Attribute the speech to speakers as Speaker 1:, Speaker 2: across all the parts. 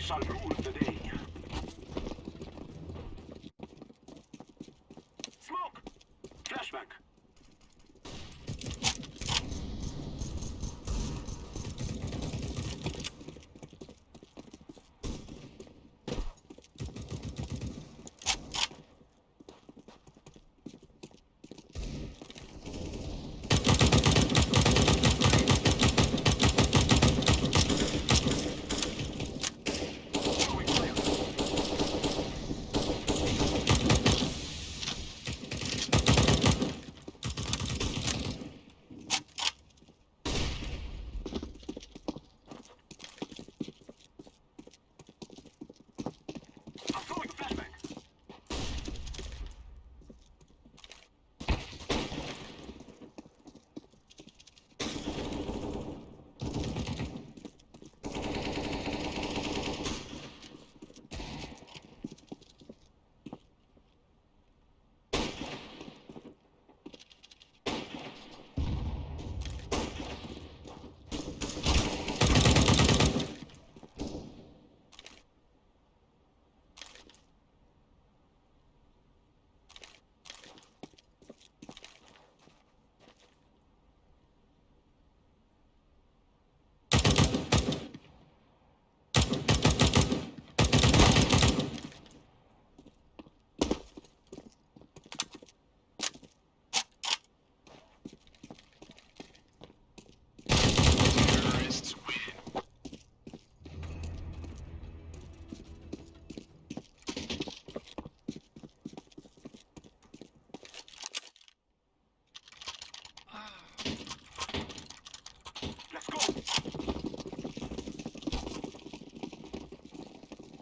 Speaker 1: shall rule the day. Smoke! Flashback! Let's go!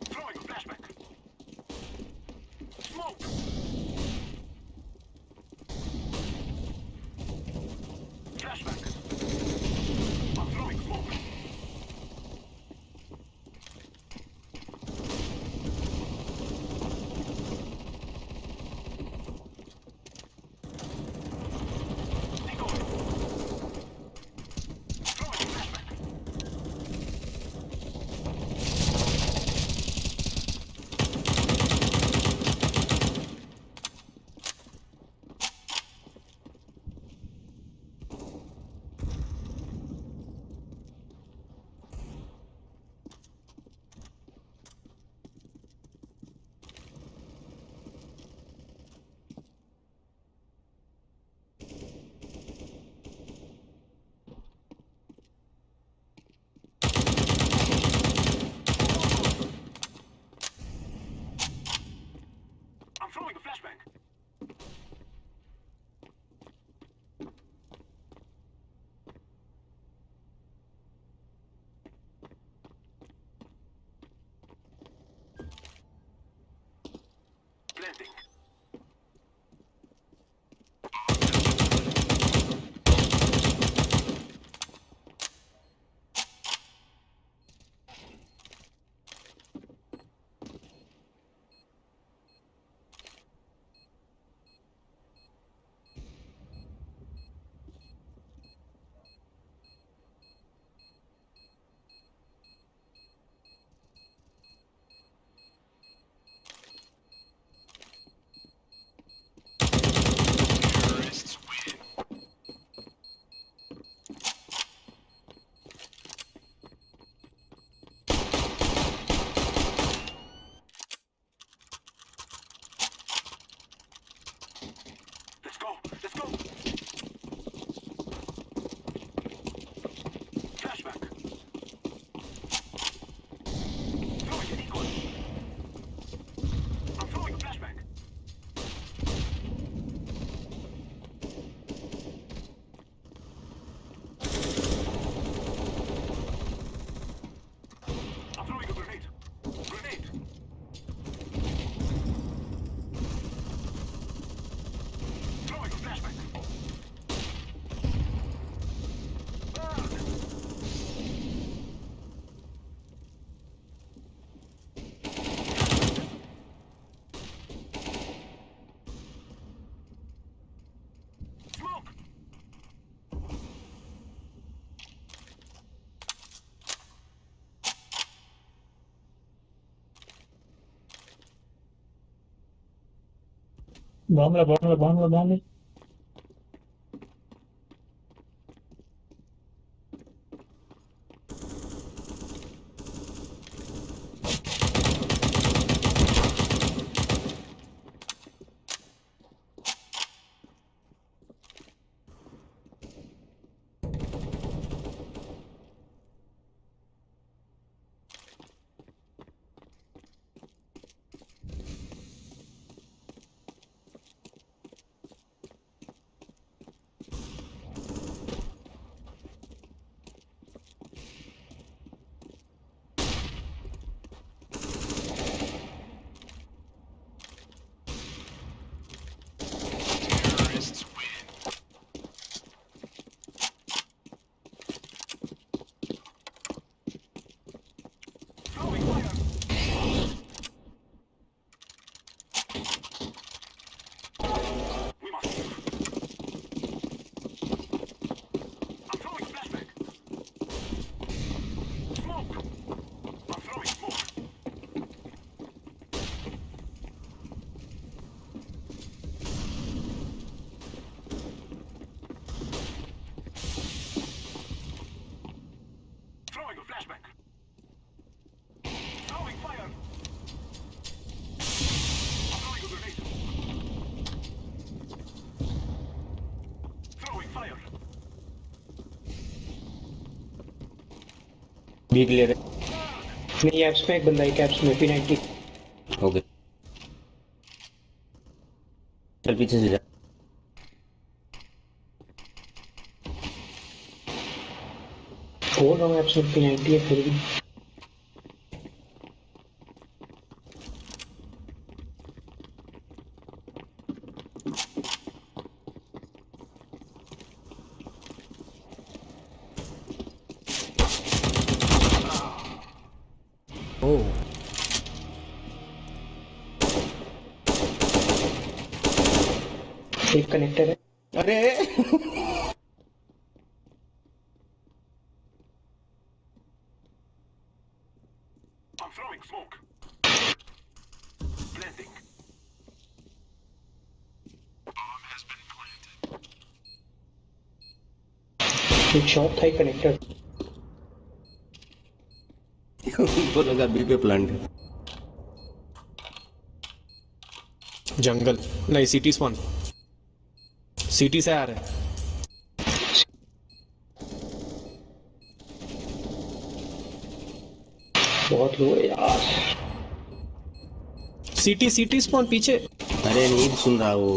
Speaker 1: Throwing a flashback! Smoke! Flashback! I'm throwing smoke! I'm throwing a flashbang! Planting. Let's go! Flashback! Throwing a decoy! I'm throwing a flashback! I'm throwing a grenade! Grenade! Throwing a flashback!
Speaker 2: Bomb
Speaker 1: Throwing fire. We must move. I'm throwing a flashbang. Smoke. I'm throwing smoke. Throwing a flashbang. Throwing fire. I'm throwing a grenade. Throwing fire.
Speaker 3: भी clear है।
Speaker 2: नहीं apps में एक बंदा है caps में P90
Speaker 3: okay चल पीछे से जा।
Speaker 2: बोल रहा हूँ एप्स में P90 है फिर भी
Speaker 3: ओह
Speaker 2: एक कनेक्टर है
Speaker 3: अरे
Speaker 1: I'm throwing smoke. Blending. Bomb has been planted.
Speaker 2: एक शॉट था एक कनेक्टर
Speaker 3: उनको लगा बी पे प्लांट है।
Speaker 4: जंगल नहीं सिटी स्पॉन सिटी से आ रहे हैं
Speaker 2: बहुत लो है यार
Speaker 4: सिटी सिटी स्पॉन पीछे
Speaker 3: अरे नहीं सुन रहा वो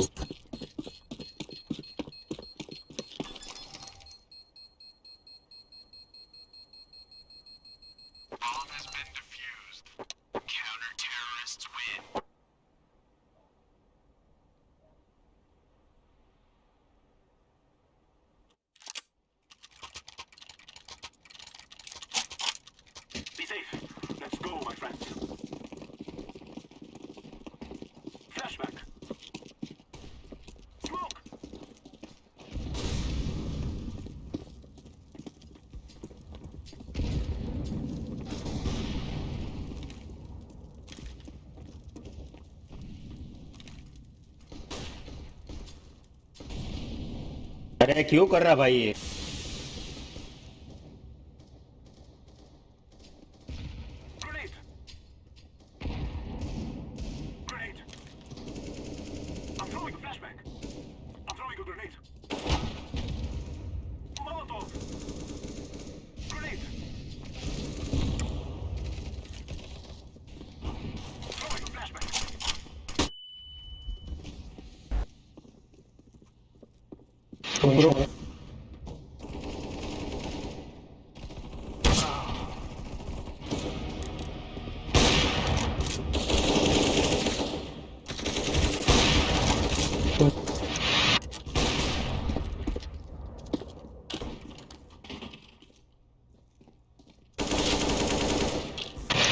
Speaker 1: Bomb has been defused. Counter-terrorists win. Be safe. Let's go, my friends. Flashback. Smoke.
Speaker 3: अरे क्यों कर रहा भाई ये
Speaker 1: Grenade. Grenade. I'm throwing a flashbang. I'm throwing a grenade. Molotov. Grenade. Throwing a flashbang.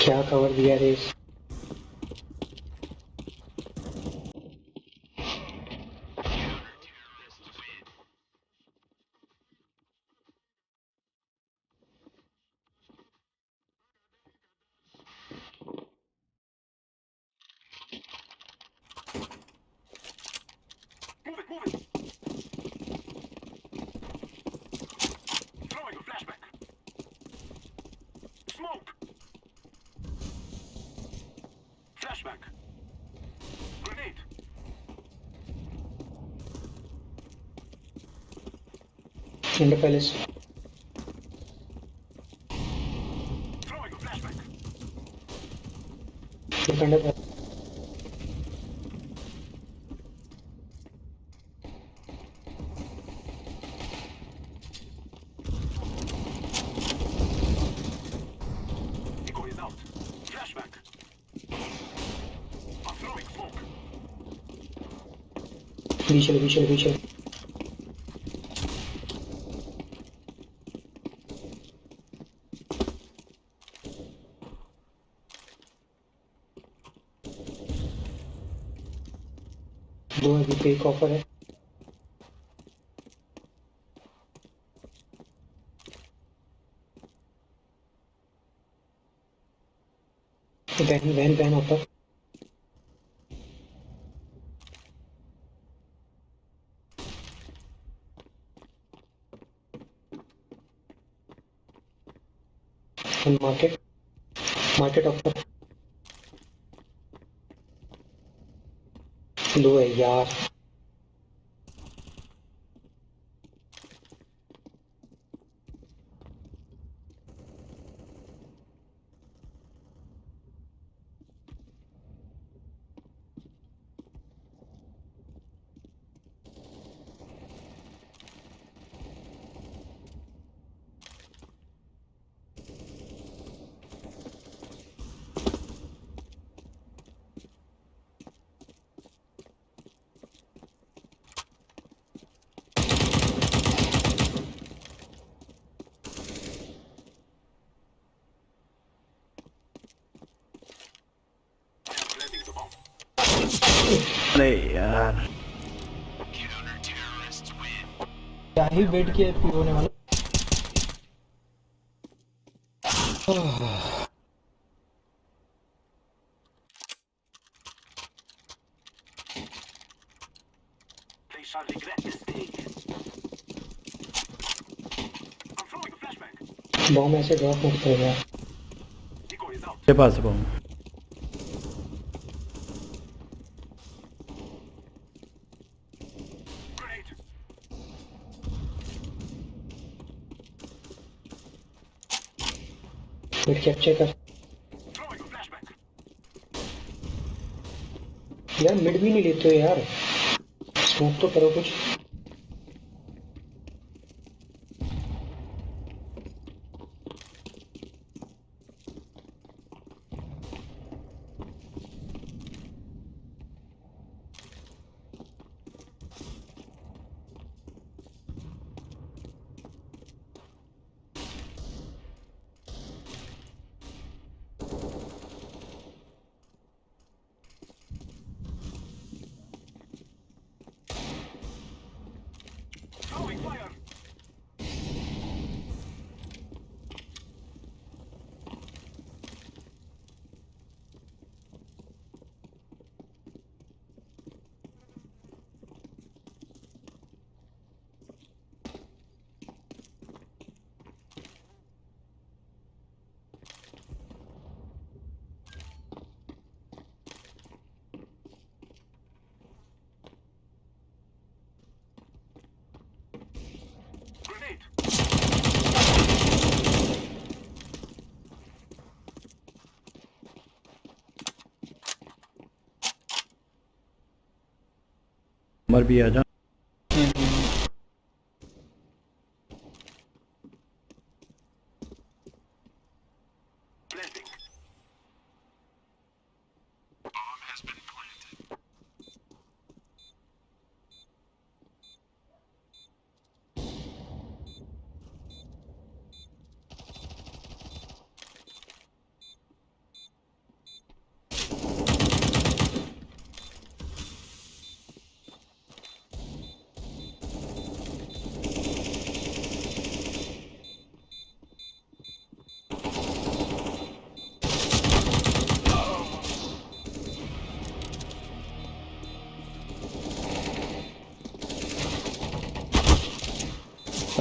Speaker 2: क्या कवर दिया रे In the palace.
Speaker 1: Throwing a flashback.
Speaker 2: Defender palace.
Speaker 1: Echo is out. Flashback. I'm throwing smoke.
Speaker 2: Visual. दो अभी पे एक offer है van offer market offer दो है यार
Speaker 1: Planting the bomb.
Speaker 5: अरे यार
Speaker 6: क्या ही वेट किया पी होने वाला
Speaker 1: They shall regret this day. I'm throwing a flashback.
Speaker 2: Bomb ऐसे ड्रॉप मत कर यार
Speaker 1: Echo is out.
Speaker 5: के पास पाऊँ
Speaker 1: Grenade.
Speaker 2: मिड कैप्चर कर
Speaker 1: Throwing a flashback.
Speaker 2: यार मिड भी नहीं लेते हो यार स्मोक तो करो कुछ
Speaker 1: Throwing fire. Grenade.
Speaker 5: मर भी आ जा
Speaker 1: Planting.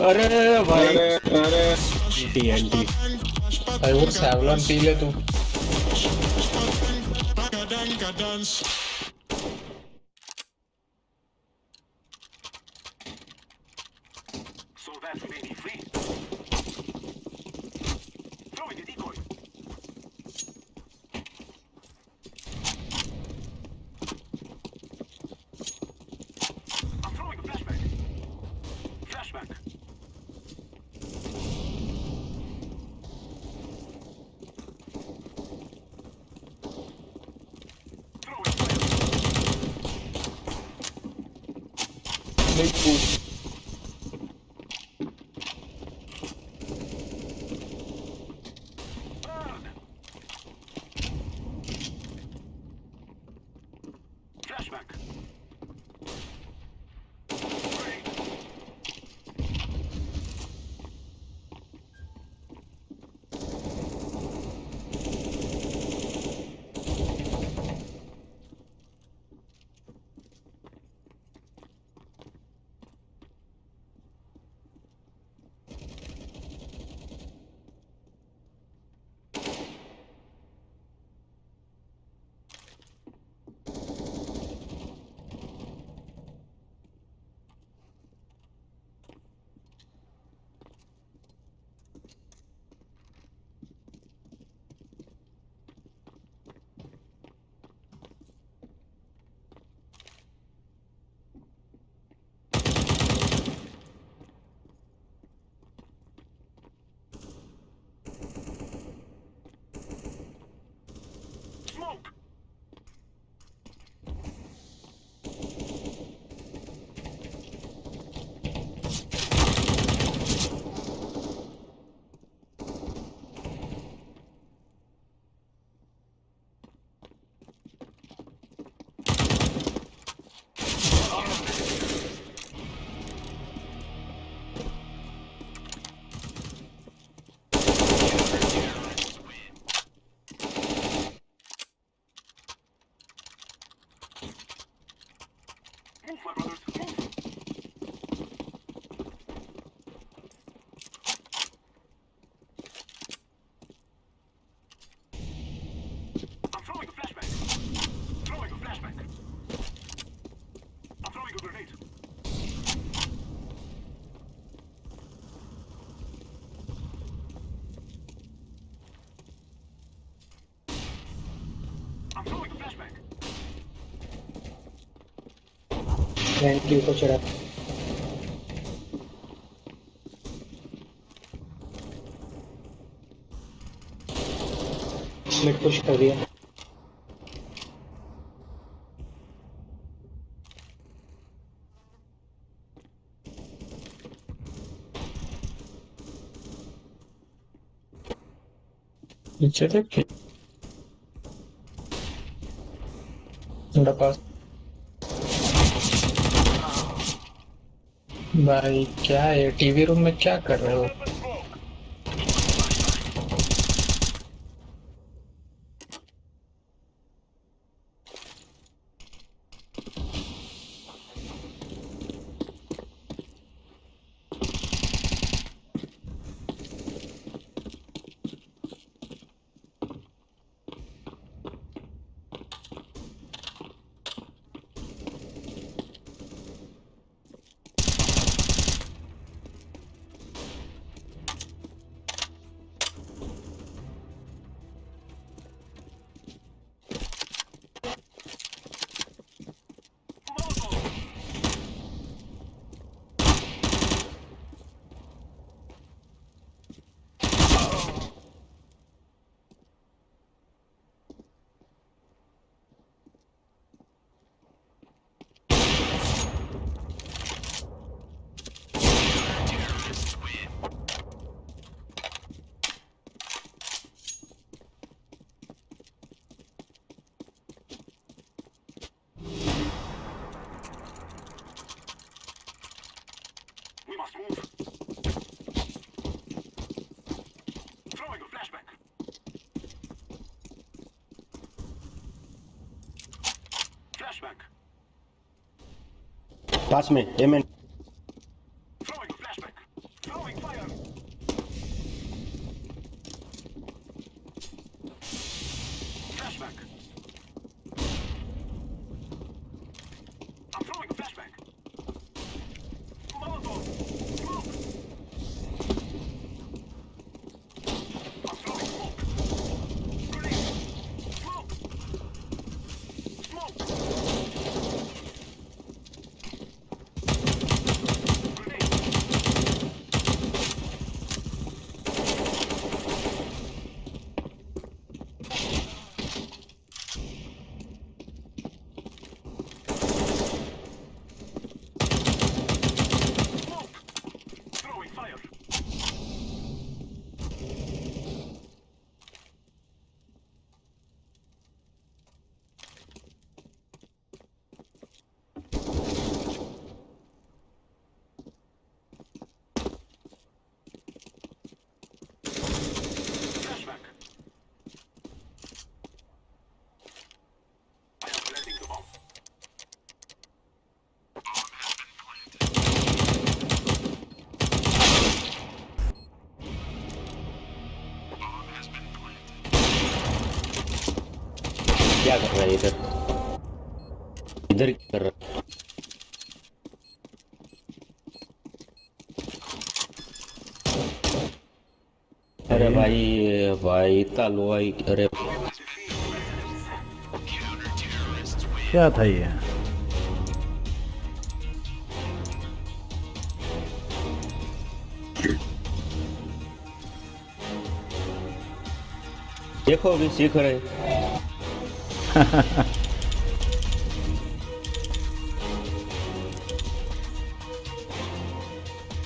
Speaker 3: अरे भाई
Speaker 4: TNT
Speaker 6: भाई वो सैवलॉन पी ले तू
Speaker 1: So bad we may be free. Throwing a decoy. I'm throwing a flashback. Flashback. Throwing fire.
Speaker 6: Mid push.
Speaker 1: Burn. Flashback. Great. Smoke. Move, my brothers, move. I'm throwing a flashback. Throwing a flashback. I'm throwing a grenade. I'm throwing a flashback.
Speaker 2: Thank you को चढ़ा mid push कर दिया
Speaker 6: पीछे देख थोड़ा पास भाई क्या है टीवी रूम में क्या कर रहे हो
Speaker 1: We must move. Throwing a flashback. Flashback.
Speaker 3: पास में MN
Speaker 1: Throwing a flashback. Throwing fire. Flashback. I'm throwing a flashback. Molotov. Smoke.
Speaker 3: क्या कर रहा है इधर इधर क्या कर रहा है अरे भाई भाई इतना लो आई अरे
Speaker 5: क्या था ये?
Speaker 3: देखो अभी सीख रहे